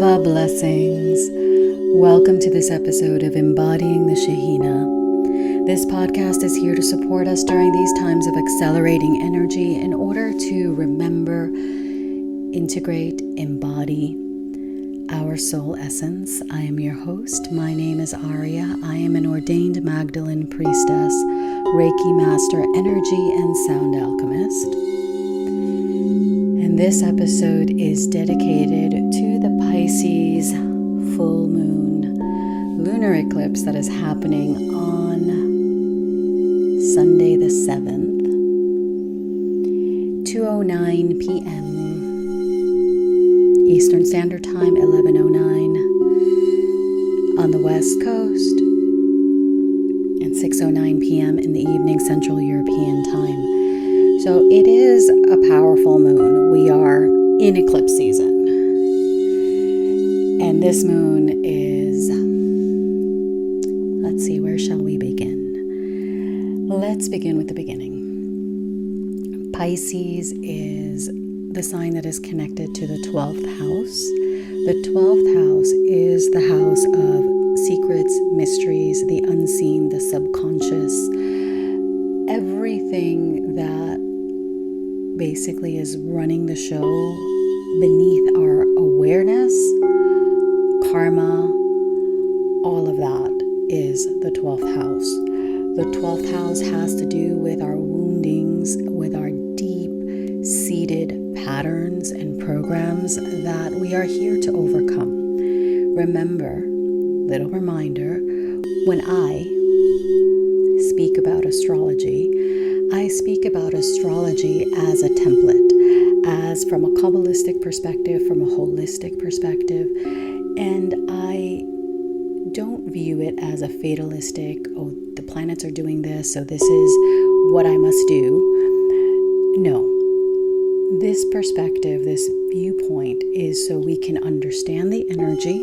Ahava blessings. Welcome to this episode of Embodying the Shekhinah. This podcast is here to support us during these times of accelerating energy in order to remember, integrate, embody our soul essence. I am your host. My name is Aurea. I am an ordained Magdalene priestess, Reiki master, energy and sound alchemist. And this episode is dedicated to the Pisces full moon lunar eclipse that is happening on Sunday the 7th, 2:09 p.m. Eastern Standard Time, 11:09 on the West Coast, and 6:09 p.m. in the evening Central European Time. So it is a powerful moon. We are in eclipse season. And this moon is, let's see, where shall we begin? Let's begin with the beginning. Pisces is the sign that is connected to the 12th house. The 12th house is the house of secrets, mysteries, the unseen, the subconscious, everything that basically is running the show beneath our awareness, karma, all of that is the 12th house. The 12th house has to do with our woundings, with our deep-seated patterns and programs that we are here to overcome. Remember, little reminder, when I speak about astrology, I speak about astrology as a template, as from a Kabbalistic perspective, from a holistic perspective, and I don't view it as a fatalistic, oh, the planets are doing this, so this is what I must do. No. This perspective, this viewpoint is so we can understand the energy,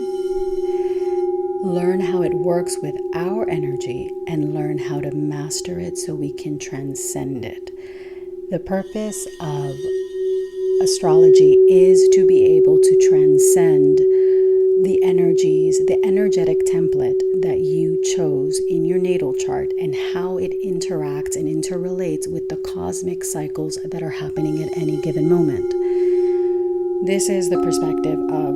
learn how it works with our energy, and learn how to master it so we can transcend it. The purpose of astrology is to be able to transcend the energies, the energetic template that you chose in your natal chart and how it interacts and interrelates with the cosmic cycles that are happening at any given moment. This is the perspective of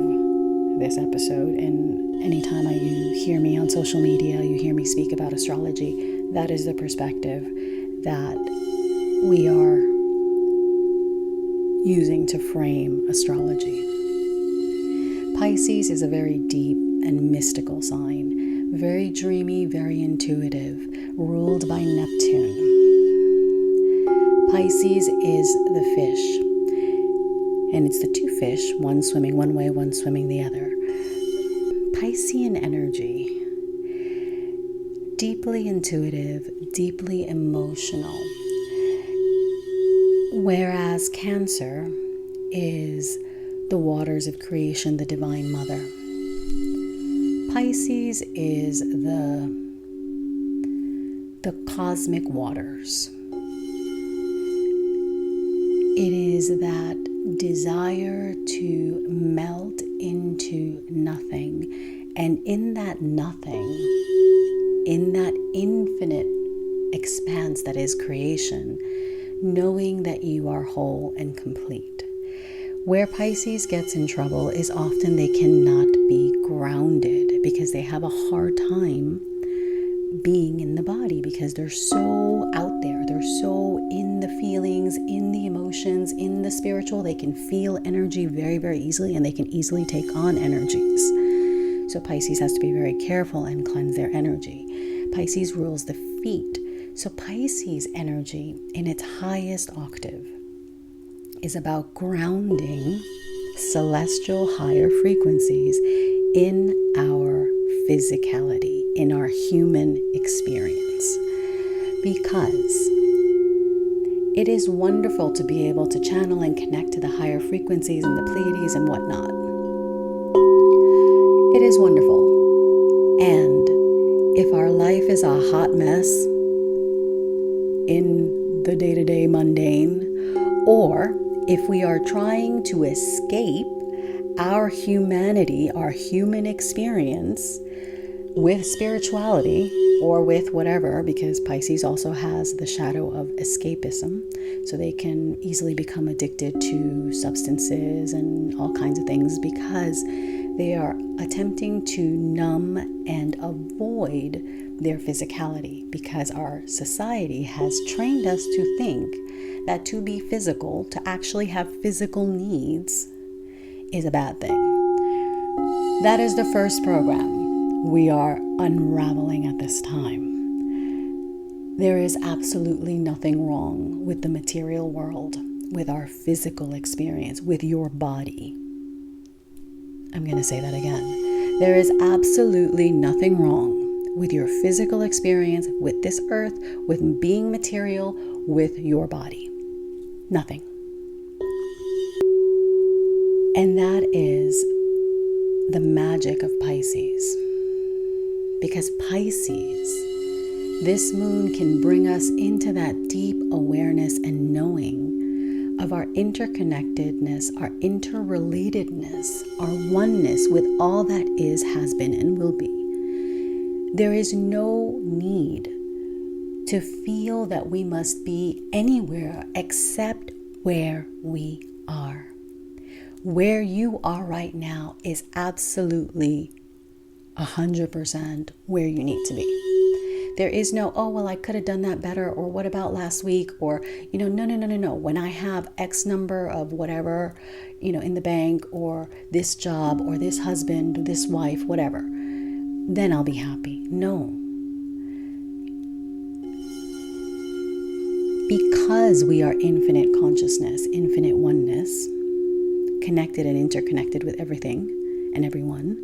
this episode, and anytime you hear me on social media, you hear me speak about astrology, that is the perspective that we are using to frame astrology. Pisces is a very deep and mystical sign, very dreamy, very intuitive, ruled by Neptune. Pisces is the fish, and it's the two fish, one swimming one way, one swimming the other. Piscean energy, deeply intuitive, deeply emotional, whereas Cancer is the waters of creation, the Divine Mother. Pisces is the cosmic waters. It is that desire to melt into nothing, and in that nothing, in that infinite expanse that is creation, knowing that you are whole and complete. Where Pisces gets in trouble is often they cannot be grounded because they have a hard time being in the body because they're so out there. They're so in the feelings, in the emotions, in the spiritual. They can feel energy very, very easily, and they can easily take on energies. So Pisces has to be very careful and cleanse their energy. Pisces rules the feet. So Pisces energy in its highest octave is about grounding celestial higher frequencies in our physicality, in our human experience. Because it is wonderful to be able to channel and connect to the higher frequencies and the Pleiades and whatnot. It is wonderful. And if our life is a hot mess in the day-to-day mundane, or if we are trying to escape our humanity, our human experience with spirituality or with whatever, because Pisces also has the shadow of escapism, so they can easily become addicted to substances and all kinds of things because they are attempting to numb and avoid their physicality, because our society has trained us to think that to be physical, to actually have physical needs, is a bad thing. That is the first program we are unraveling at this time. There is absolutely nothing wrong with the material world, with our physical experience, with your body. I'm going to say that again. There is absolutely nothing wrong with your physical experience, with this earth, with being material, with your body. Nothing. And that is the magic of Pisces. Because Pisces, this moon can bring us into that deep awareness and knowing of our interconnectedness, our interrelatedness, our oneness with all that is, has been, and will be. There is no need to feel that we must be anywhere except where we are. Where you are right now is absolutely 100% where you need to be. There is no, oh, well, I could have done that better, or what about last week, or, no. When I have X number of whatever, in the bank, or this job, or this husband, this wife, whatever, then I'll be happy. No. Because we are infinite consciousness, infinite oneness, connected and interconnected with everything and everyone,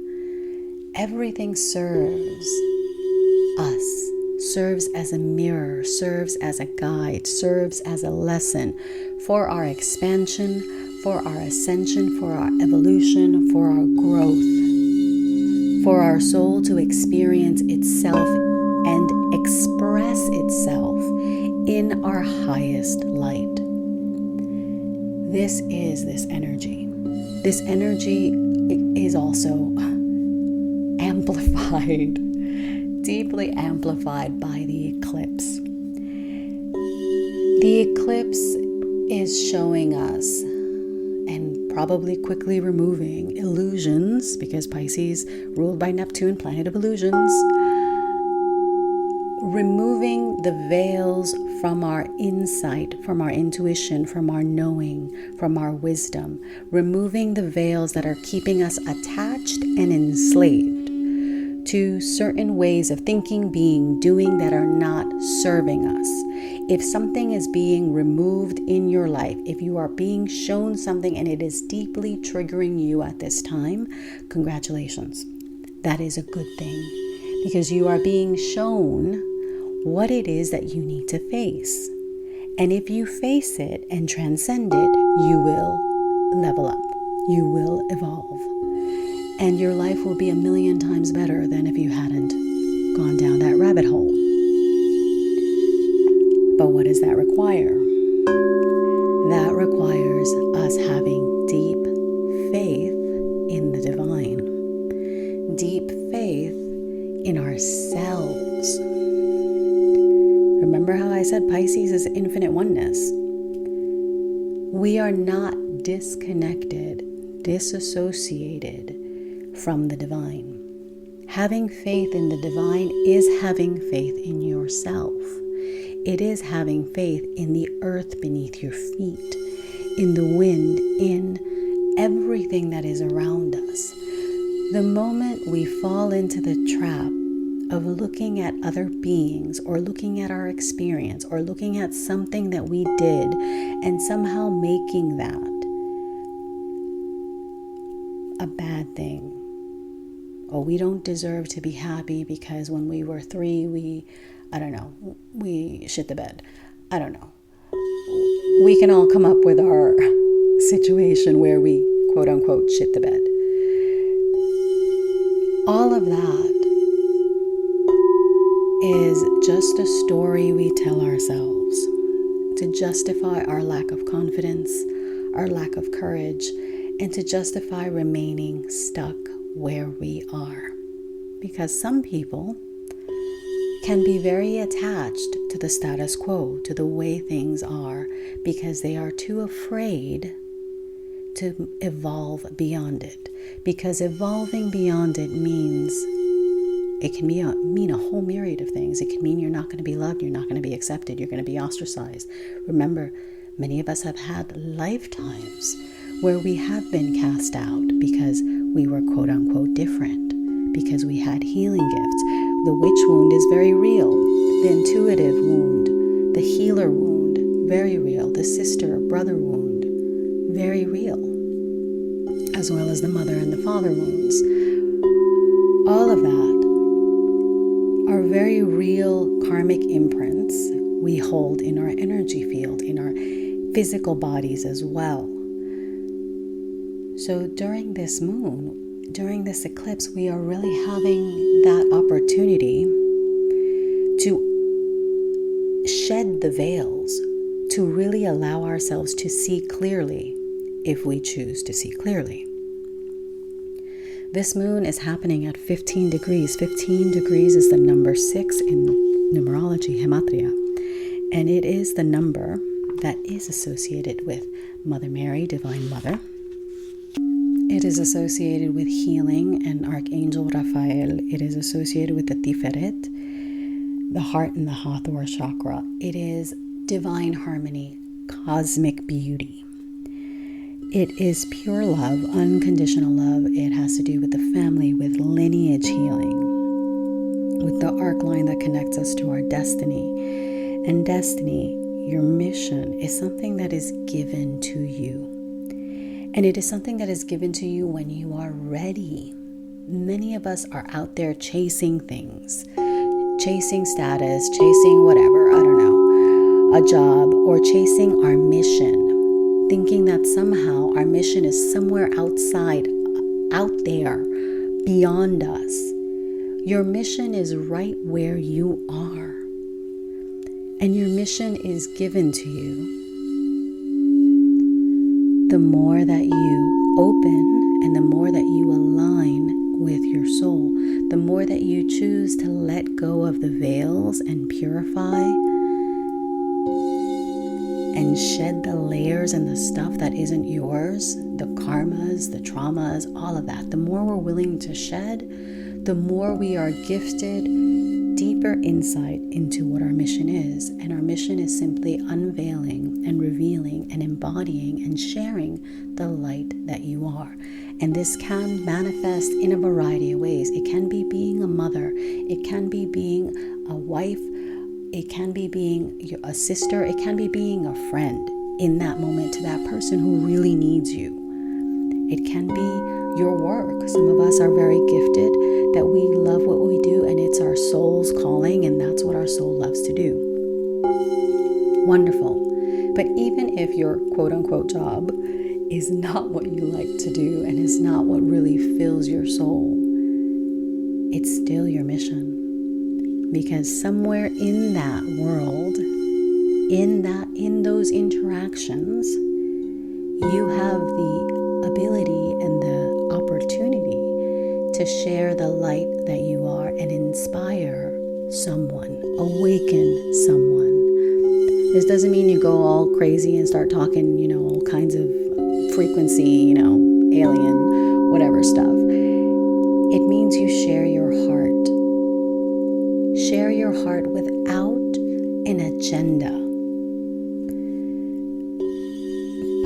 everything serves us, serves as a mirror, serves as a guide, serves as a lesson for our expansion, for our ascension, for our evolution, for our growth, for our soul to experience itself and express itself in our highest light. This is this energy. This energy is also amplified, deeply amplified by the eclipse. The eclipse is showing us, and probably quickly removing, illusions, because Pisces, ruled by Neptune, planet of illusions, removing the veils from our insight, from our intuition, from our knowing, from our wisdom, removing the veils that are keeping us attached and enslaved to certain ways of thinking, being, doing that are not serving us. If something is being removed in your life, if you are being shown something and it is deeply triggering you at this time, congratulations. That is a good thing, because you are being shown what it is that you need to face. And if you face it and transcend it, you will level up. You will evolve. And your life will be 1,000,000 times better than if you hadn't gone down that rabbit hole. But what does that require? That requires us having deep faith in the divine, deep faith in ourselves. Remember how I said Pisces is infinite oneness? We are not disconnected, disassociated from the divine. Having faith in the divine is having faith in yourself. It is having faith in the earth beneath your feet, in the wind, in everything that is around us. The moment we fall into the trap of looking at other beings, or looking at our experience, or looking at something that we did and somehow making that a bad thing. Oh, we don't deserve to be happy because when we were 3, we shit the bed. I don't know. We can all come up with our situation where we, quote unquote, shit the bed. All of that is just a story we tell ourselves to justify our lack of confidence, our lack of courage, and to justify remaining stuck where we are. Because some people can be very attached to the status quo, to the way things are, because they are too afraid to evolve beyond it. Because evolving beyond it means, it can mean a whole myriad of things. It can mean you're not going to be loved, you're not going to be accepted, you're going to be ostracized. Remember, many of us have had lifetimes where we have been cast out because we were quote unquote different, because we had healing gifts. The witch wound is very real. The intuitive wound, the healer wound, very real. The sister, brother wound, very real. As well as the mother and the father wounds. All of that are very real karmic imprints we hold in our energy field, in our physical bodies as well. So during this moon, during this eclipse, we are really having that opportunity to shed the veils, to really allow ourselves to see clearly if we choose to see clearly. This moon is happening at 15 degrees. 15 degrees is the number 6 in numerology, gematria. And it is the number that is associated with Mother Mary, Divine Mother. It is associated with healing and Archangel Raphael. It is associated with the Tiferet, the heart and the Hathor chakra. It is divine harmony, cosmic beauty. It is pure love, unconditional love. It has to do with the family, with lineage healing, with the arc line that connects us to our destiny. And destiny, your mission, is something that is given to you. And it is something that is given to you when you are ready. Many of us are out there chasing things, chasing status, chasing whatever, I don't know, a job, or chasing our mission, thinking that somehow our mission is somewhere outside, out there, beyond us. Your mission is right where you are. And your mission is given to you. The more that you open and the more that you align with your soul, the more that you choose to let go of the veils and purify and shed the layers and the stuff that isn't yours, the karmas, the traumas, all of that. The more we're willing to shed, the more we are gifted deeper insight into what our mission is. And our mission is simply unveiling and revealing and embodying and sharing the light that you are. And this can manifest in a variety of ways. It can be being a mother. It can be being a wife. It can be being a sister. It can be being a friend in that moment to that person who really needs you. It can be your work. Some of us are very gifted, that we love what we do, and it's our soul's calling, and that's what our soul loves to do. Wonderful. But even if your quote-unquote job is not what you like to do and is not what really fills your soul, it's still your mission. Because somewhere in that world, in those interactions, you have the ability and the opportunity to share the light that you are and inspire someone, awaken someone. This doesn't mean you go all crazy and start talking, all kinds of frequency, alien, whatever stuff. It means you share your heart. Share your heart without an agenda.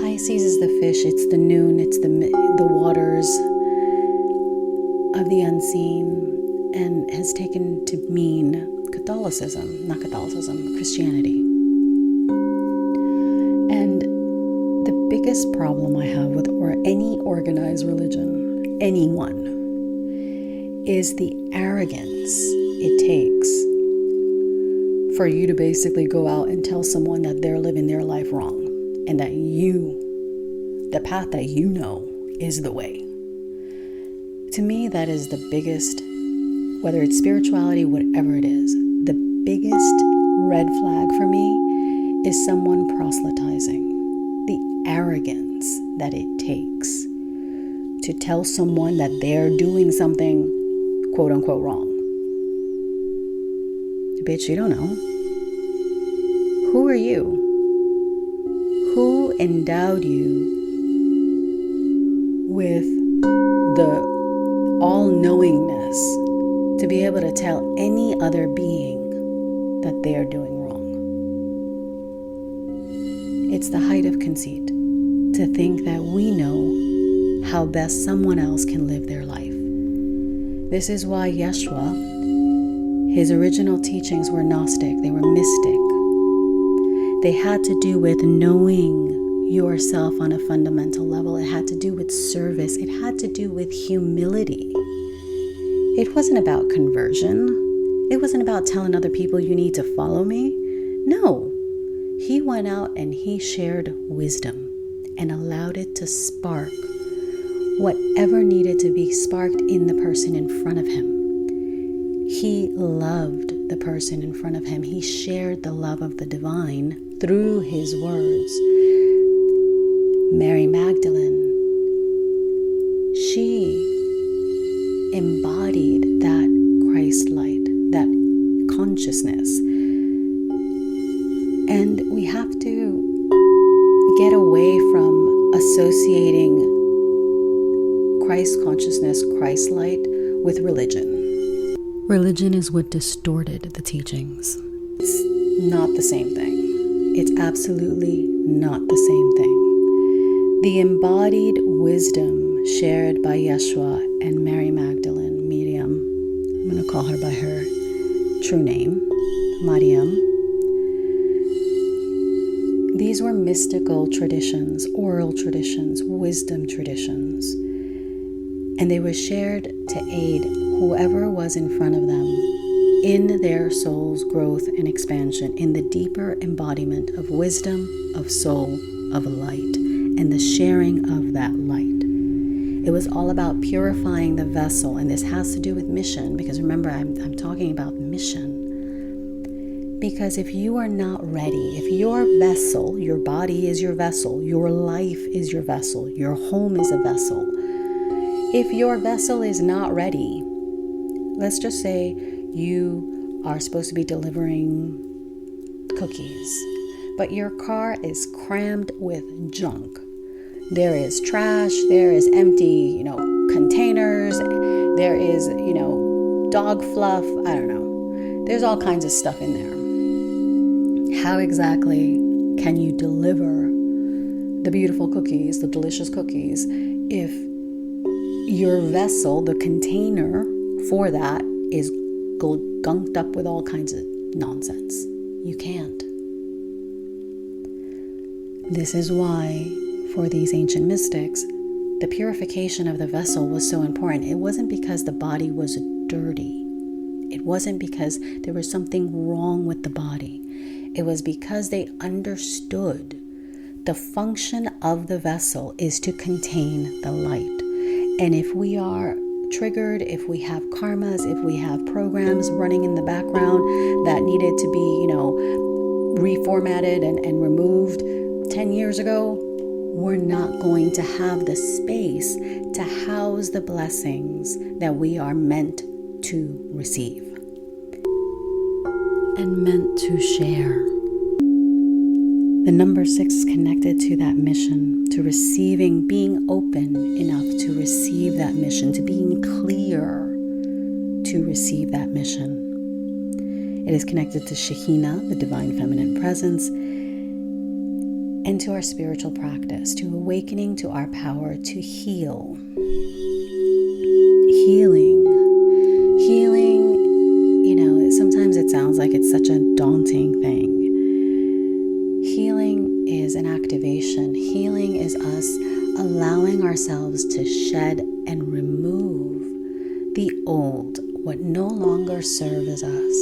Pisces is the fish, it's the noon, it's the waters of the unseen, and has taken to mean Christianity. And the biggest problem I have with any organized religion, anyone, is the arrogance it takes for you to basically go out and tell someone that they're living their life wrong, and that the path that you know is the way. To me, that is the biggest, whether it's spirituality, whatever it is, the biggest red flag for me is someone proselytizing. The arrogance that it takes to tell someone that they're doing something quote unquote wrong. Bitch, you don't know. Who are you? Who endowed you with the all-knowingness to be able to tell any other being that they are doing wrong? It's the height of conceit to think that we know how best someone else can live their life. This is why Yeshua, his original teachings were Gnostic, they were mystic. They had to do with knowing yourself on a fundamental level. It had to do with service. It had to do with humility. It wasn't about conversion. It wasn't about telling other people you need to follow me. No, he went out and he shared wisdom and allowed it to spark whatever needed to be sparked in the person in front of him. He loved the person in front of him. He shared the love of the divine through his words. Mary Magdalene, she embodied that Christ light, that consciousness. And we have to get away from associating Christ consciousness, Christ light with religion. Religion is what distorted the teachings. It's not the same thing. It's absolutely not the same thing. The embodied wisdom shared by Yeshua and Mary Magdalene, Miriam, I'm going to call her by her true name, Mariam. These were mystical traditions, oral traditions, wisdom traditions. And they were shared to aid whoever was in front of them in their soul's growth and expansion, in the deeper embodiment of wisdom, of soul, of light, and the sharing of that light. It was all about purifying the vessel, and this has to do with mission, because remember, I'm talking about mission. Because if you are not ready, if your vessel, your body is your vessel, your life is your vessel, your home is a vessel, if your vessel is not ready, let's just say you are supposed to be delivering cookies, but your car is crammed with junk. There is trash, there is empty, containers, there is, dog fluff, I don't know. There's all kinds of stuff in there. How exactly can you deliver the beautiful cookies, the delicious cookies, if your vessel, the container for that, is gunked up with all kinds of nonsense? You can't. This is why, for these ancient mystics, the purification of the vessel was so important. It wasn't because the body was dirty. It wasn't because there was something wrong with the body. It was because they understood the function of the vessel is to contain the light. And if we are triggered, if we have karmas, if we have programs running in the background that needed to be, reformatted and removed 10 years ago, we're not going to have the space to house the blessings that we are meant to receive and meant to share. The number 6 is connected to that mission, to receiving, being open enough to receive that mission, to being clear to receive that mission. It is connected to Shekhinah, the divine feminine presence, and to our spiritual practice, to awakening to our power to heal. Healing, sometimes it sounds like it's such a daunting thing. Healing is an activation. Healing is us allowing ourselves to shed and remove the old, what no longer serves us,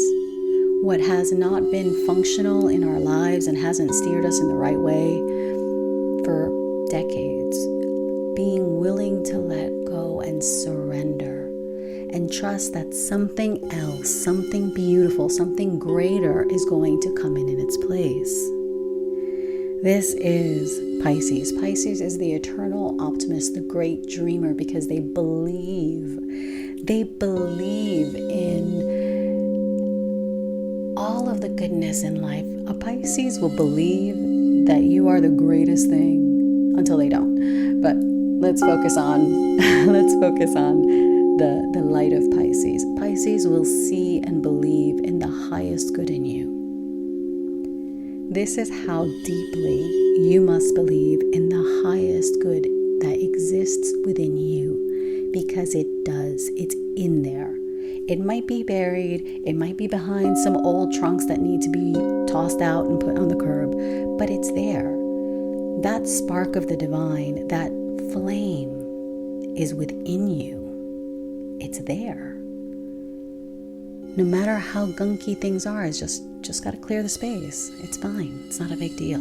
what has not been functional in our lives and hasn't steered us in the right way for decades. Being willing to let go and surrender and trust that something else, something beautiful, something greater is going to come in its place. This is Pisces. Pisces is the eternal optimist, the great dreamer, because they believe in all of the goodness in life. A Pisces will believe that you are the greatest thing until they don't. But let's focus on the light of Pisces. Pisces will see and believe in the highest good in you. This is how deeply you must believe in the highest good that exists within you, because it does. It's in there. It might be buried. It might be behind some old trunks that need to be tossed out and put on the curb, but it's there. That spark of the divine, that flame is within you. It's there. No matter how gunky things are, it's just got to clear the space. It's fine. It's not a big deal.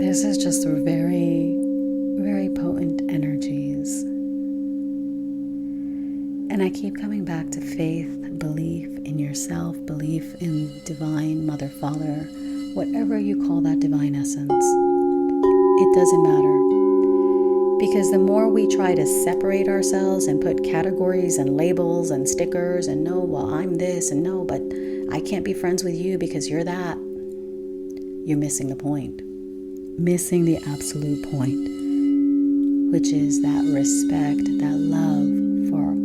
This is just very, very potent energies. And I keep coming back to faith, belief in yourself, belief in divine mother, father, whatever you call that divine essence. It doesn't matter. Because the more we try to separate ourselves and put categories and labels and stickers and no, well, I'm this and no, but I can't be friends with you because you're that, you're missing the point. Missing the absolute point, which is that respect, that love for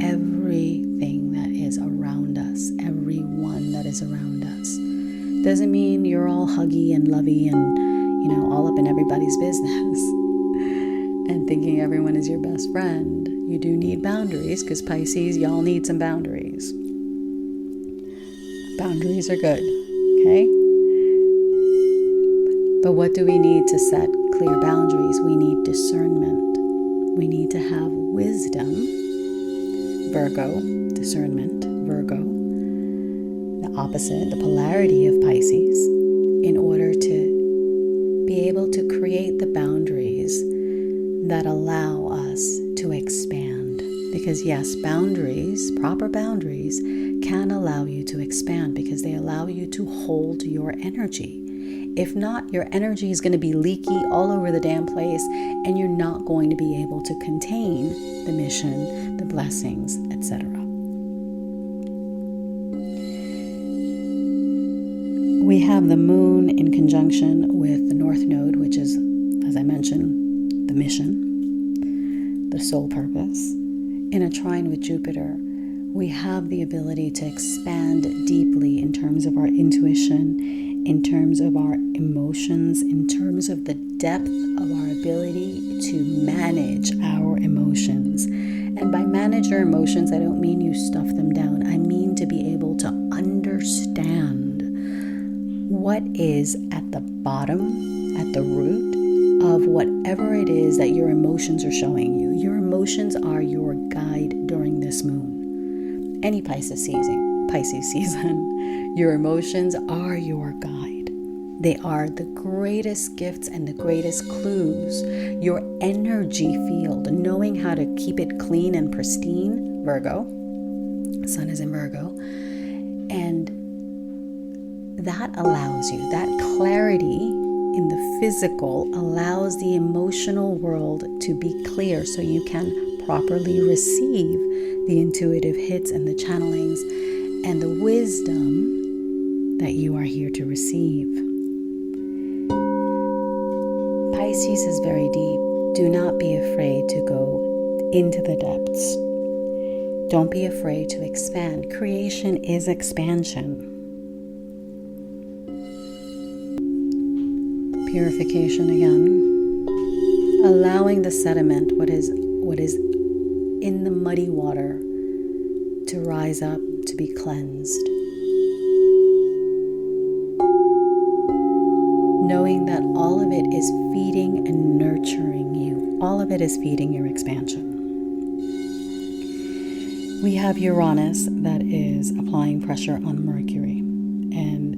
everything that is around us, everyone that is around us. Doesn't mean you're all huggy and lovey and, all up in everybody's business and thinking everyone is your best friend. You do need boundaries, because Pisces, y'all need some boundaries. Boundaries are good, okay? But what do we need to set clear boundaries? We need discernment. We need to have wisdom, Virgo, discernment, Virgo, the opposite, the polarity of Pisces, in order to be able to create the boundaries that allow us to expand. Because yes, boundaries, proper boundaries, can allow you to expand because they allow you to hold your energy. If not, your energy is going to be leaky all over the damn place, and you're not going to be able to contain the mission, the blessings, etc. We have the moon in conjunction with the North Node, which is, as I mentioned, the mission, the soul purpose. In a trine with Jupiter, we have the ability to expand deeply in terms of our intuition, in terms of our emotions, in terms of the depth of our ability to manage our emotions. And by manage your emotions, I don't mean you stuff them down. I mean to be able to understand what is at the bottom, at the root of whatever it is that your emotions are showing you. Your emotions are your guide during this moon. Any Pisces season, your emotions are your guide. They are the greatest gifts and the greatest clues. Your energy field, knowing how to keep it clean and pristine, Virgo, Sun is in Virgo, and that allows you, that clarity in the physical allows the emotional world to be clear so you can properly receive the intuitive hits and the channelings and the wisdom that you are here to receive. Pisces is very deep. Do not be afraid to go into the depths. Don't be afraid to expand. Creation is expansion. Purification again. Allowing the sediment, what is in the muddy water, to rise up, to be cleansed. Knowing that all of it is feeding and nurturing you. All of it is feeding your expansion. We have Uranus that is applying pressure on Mercury. And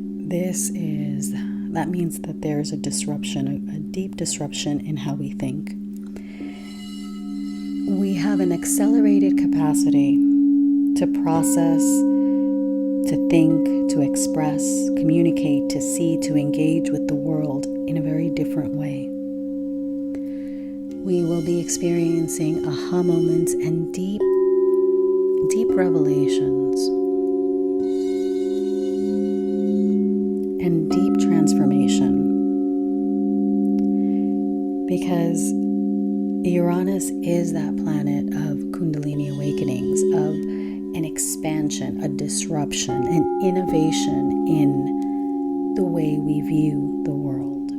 that means that there's a disruption, a deep disruption in how we think. we have an accelerated capacity to process, to think, to express, communicate, to see, to engage with the world in a very different way. We will be experiencing aha moments and deep revelations and deep transformation, because Uranus is that planet of Kundalini awakenings, of an expansion, a disruption, an innovation in the way we view the world.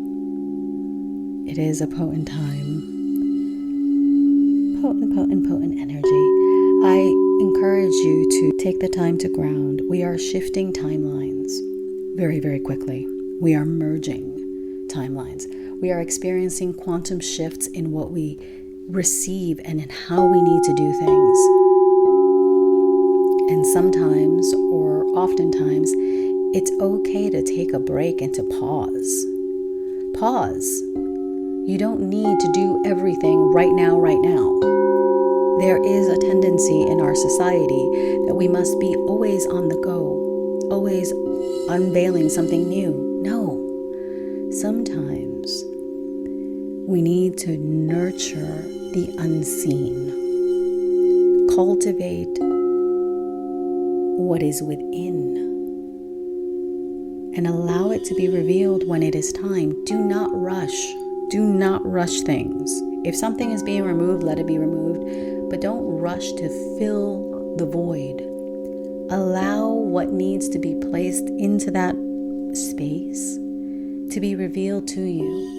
It is a potent time. Potent energy. I encourage you to take the time to ground. We are shifting timelines very, very quickly. We are merging timelines. We are experiencing quantum shifts in what we receive and in how we need to do things. And sometimes, or oftentimes, it's okay to take a break and to pause. Pause. You don't need to do everything right now. There is a tendency in our society that we must be always on the go, always unveiling something new. No. Sometimes we need to nurture the unseen, cultivate what is within, and allow it to be revealed when it is time. Do not rush. Do not rush things. If something is being removed, let it be removed, but don't rush to fill the void. Allow what needs to be placed into that space to be revealed to you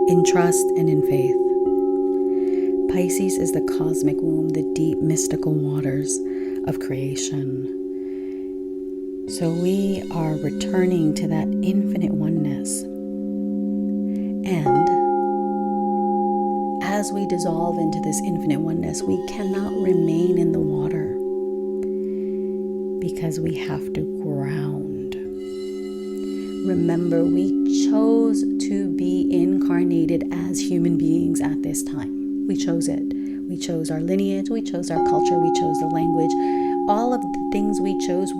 in trust and in faith. Pisces is the cosmic womb, the deep mystical waters of creation. So we are returning to that infinite oneness. And as we dissolve into this infinite oneness, we cannot remain in the water because we have to ground. Remember, we chose to be incarnated as human beings at this time. We chose it. We chose our lineage, we chose our culture, we chose the language. All of the things we chose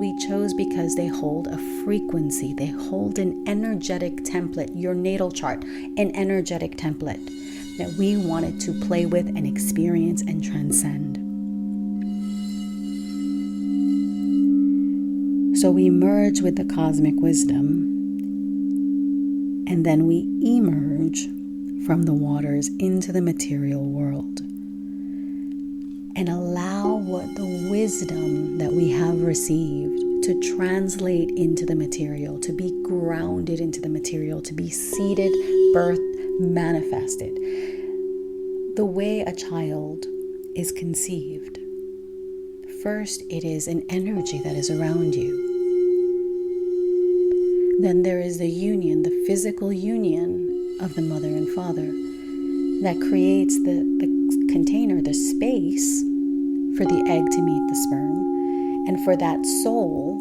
because they hold a frequency. They hold an energetic template, your natal chart, an energetic template that we wanted to play with and experience and transcend. So we merge with the cosmic wisdom, and then we emerge from the waters into the material world and allow what the wisdom that we have received to translate into the material, to be grounded into the material, to be seeded, birthed, manifested. The way a child is conceived, first it is an energy that is around you. Then there is the union, the physical union of the mother and father that creates the container, the space for the egg to meet the sperm and for that soul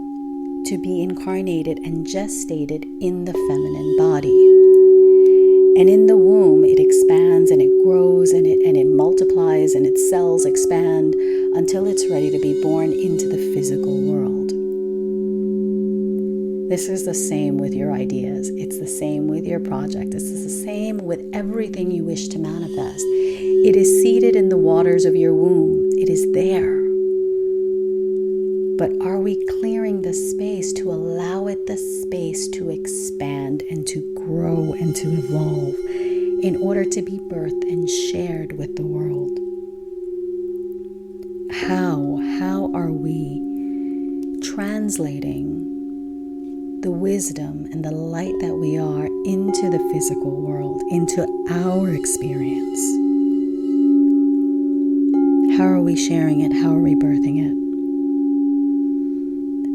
to be incarnated and gestated in the feminine body. And in the womb, it expands and it grows and it multiplies and its cells expand until it's ready to be born into the physical world. This is the same with your ideas. It's the same with your project. This is the same with everything you wish to manifest. It is seated in the waters of your womb. It is there. But are we clearing the space to allow it the space to expand and to grow and to evolve in order to be birthed and shared with the world? How are we translating the wisdom and the light that we are into the physical world, into our experience? How are we sharing it? How are we birthing it?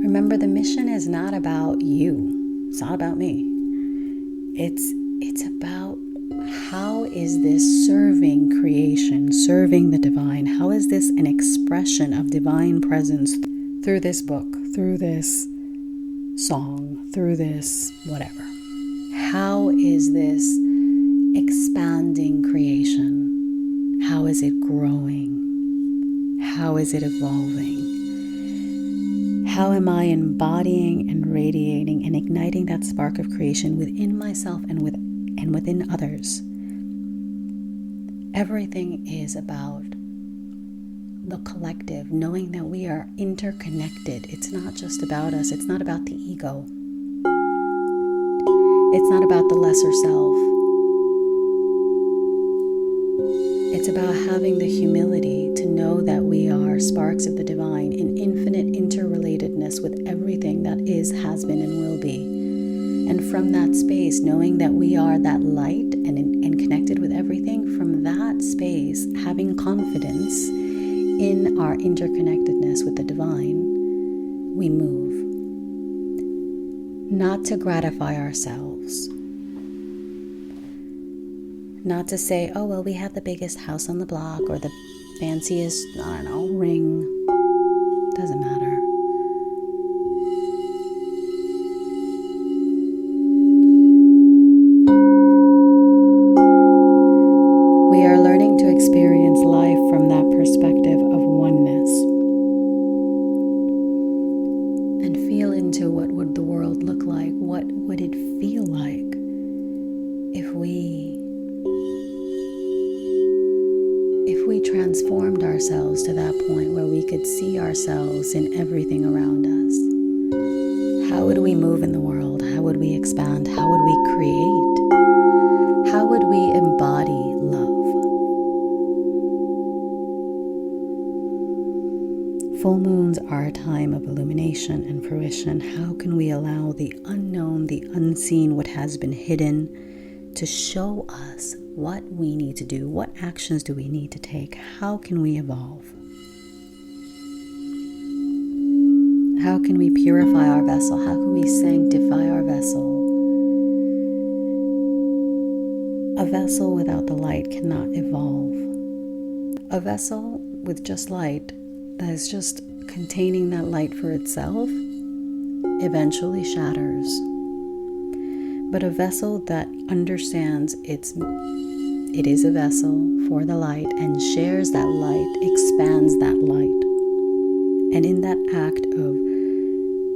Remember, the mission is not about you. It's not about me. It's about how is this serving creation, serving the divine? How is this an expression of divine presence through this book, through this song, through this whatever? How is this expanding creation? How is it growing? How is it evolving? How am I embodying and radiating and igniting that spark of creation within myself and within others? Everything is about the collective, knowing that we are interconnected. It's not just about us. It's not about the ego. It's not about the lesser self. It's about having the humility to know that we are sparks of the divine in infinite interrelatedness with everything that is, has been, and will be. And from that space, knowing that we are that light and connected with everything, from that space, having confidence in our interconnectedness with the divine, we move. Not to gratify ourselves. Not to say, oh, well, we have the biggest house on the block or the fanciest, I don't know, ring. Doesn't matter. We are learning to experience life from that perspective of oneness and feel into what would the world look like? What would it feel like if we transformed ourselves to that point where we could see ourselves in everything around us? How would we move in the world? How would we expand? How would we create? How would we embody love? Full moons are a time of illumination and fruition. How can we allow the unknown, the unseen, what has been hidden, to show us what we need to do? What actions do we need to take? How can we evolve? How can we purify our vessel? How can we sanctify our vessel? A vessel without the light cannot evolve. A vessel with just light, that is just containing that light for itself, eventually shatters. But a vessel that understands it is a vessel for the light and shares that light, expands that light. And in that act of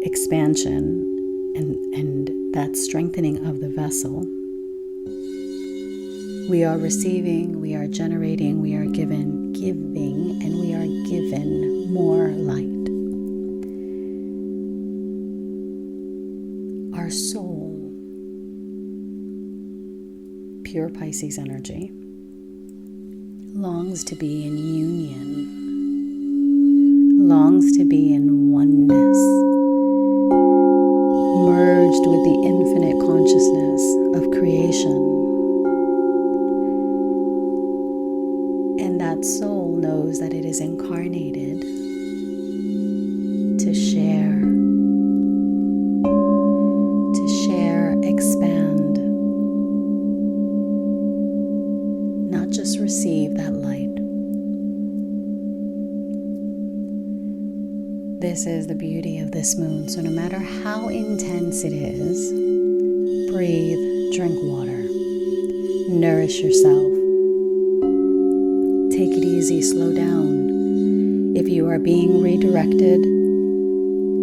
expansion and that strengthening of the vessel, we are receiving, we are generating, we are giving, and we are given more light. Our soul, pure Pisces energy, longs to be in union, longs to be in oneness, merged with the infinite consciousness of creation. And that soul knows that it is incarnated to share, expand, not just receive that light. This is the beauty of this moon. So no matter how intense it is, breathe, drink water, nourish yourself. Take it easy, slow down. If you are being redirected,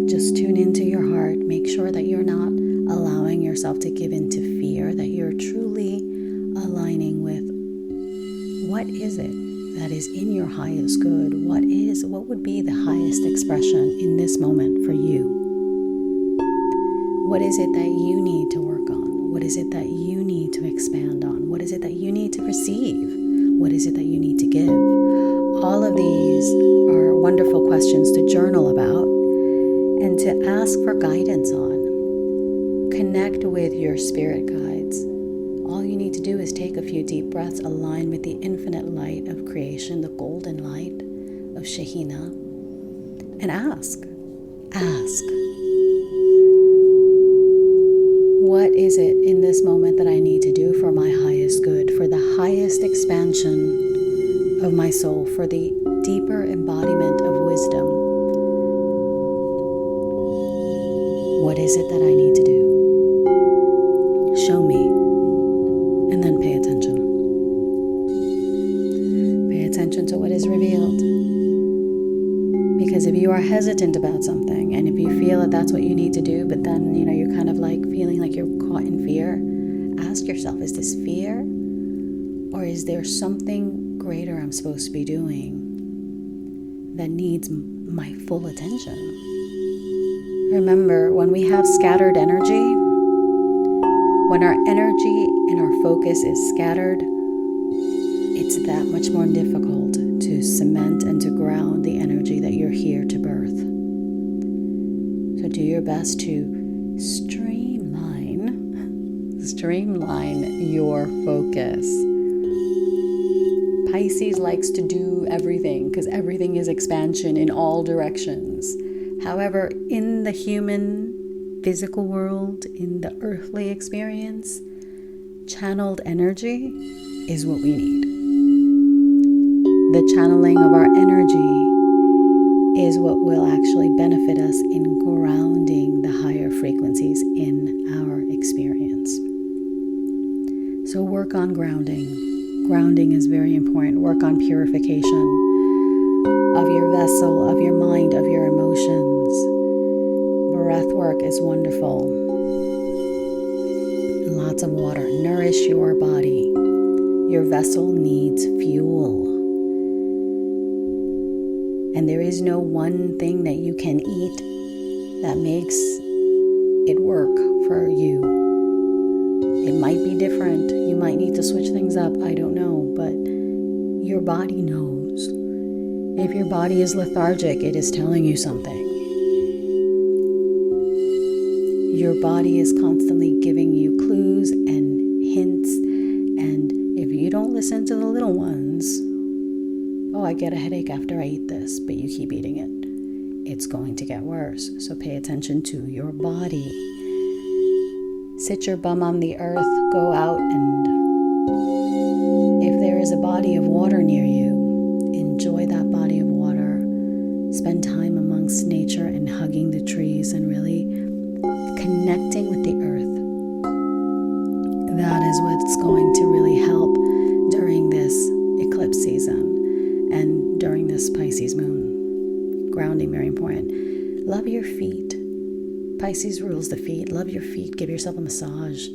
just tune into your heart. Make sure that you're not allowing yourself to give in to fear, that you're truly aligning with what is it that is in your highest good? What would be the highest expression in this moment for you? What is it that you need to work on? What is it that you need to expand on? What is it that you need to receive? What is it that you need to give? All of these are wonderful questions to journal about and to ask for guidance on. Connect with your spirit guides. All you need to do is take a few deep breaths, align with the infinite light of creation, the golden light of Shekhinah, and ask. What is it in this moment that I need to do for my highest good, for the highest expansion of my soul, for the deeper embodiment of wisdom? What is it that I need to do? Show me, and then pay attention. Because if you are hesitant about something, and if you feel that that's what you need to do, but then, you're kind of like feeling like you're caught in fear, ask yourself, is this fear? Or is there something greater I'm supposed to be doing that needs my full attention? Remember, when we have scattered energy, when our energy and our focus is scattered, it's that much more difficult to cement and to ground the energy that you're here to birth. So do your best to streamline your focus. Pisces likes to do everything because everything is expansion in all directions. However, in the human physical world, in the earthly experience, channeled energy is what we need. The channeling of our energy is what will actually benefit us in grounding the higher frequencies in our experience. So work on grounding. Grounding is very important. Work on purification of your vessel, of your mind, of your emotions. Breath work is wonderful. Lots of water. Nourish your body. Your vessel needs fuel. And there is no one thing that you can eat that makes it work for you. It might be different. You might need to switch things up. I don't know. But your body knows. If your body is lethargic, it is telling you something. Your body is constantly giving you clues and hints. And if you don't listen to the little ones, oh, I get a headache after I eat this, but you keep eating it, it's going to get worse. So pay attention to your body. Sit your bum on the earth, go out, and if there is a body of water near you, enjoy that body of water. Spend time amongst nature and hugging the trees and really connecting with the earth. That is what's going to really help during this eclipse season and during this Pisces moon. Grounding, very important. Love your feet. Pisces rules the feet. Love your feet. Give yourself a massage.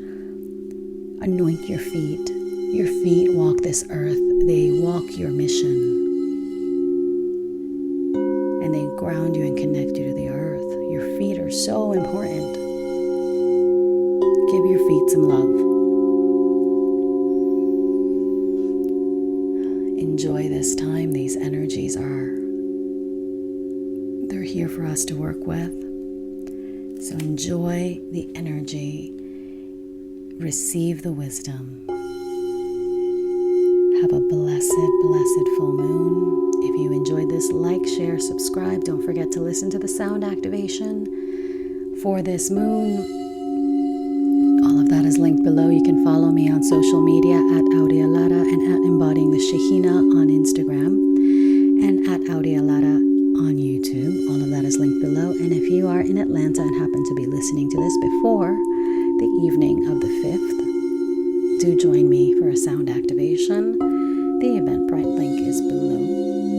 Anoint your feet. Your feet walk this earth. They walk your mission. And they ground you and connect you to the earth. Your feet are so important. Give your feet some love. Enjoy this time. These energies they're here for us to work with. So enjoy the energy. Receive the wisdom. Have a blessed, blessed full moon. If you enjoyed this, like, share, subscribe. Don't forget to listen to the sound activation for this moon. All of that is linked below. You can follow me on social media at Aurea and at Embodying the Shekhinah on Instagram and at Aurea on YouTube. All of that is linked below. And if you are in Atlanta and happen to be listening to this before the evening of the 5th, do join me for a sound activation. The Eventbrite link is below.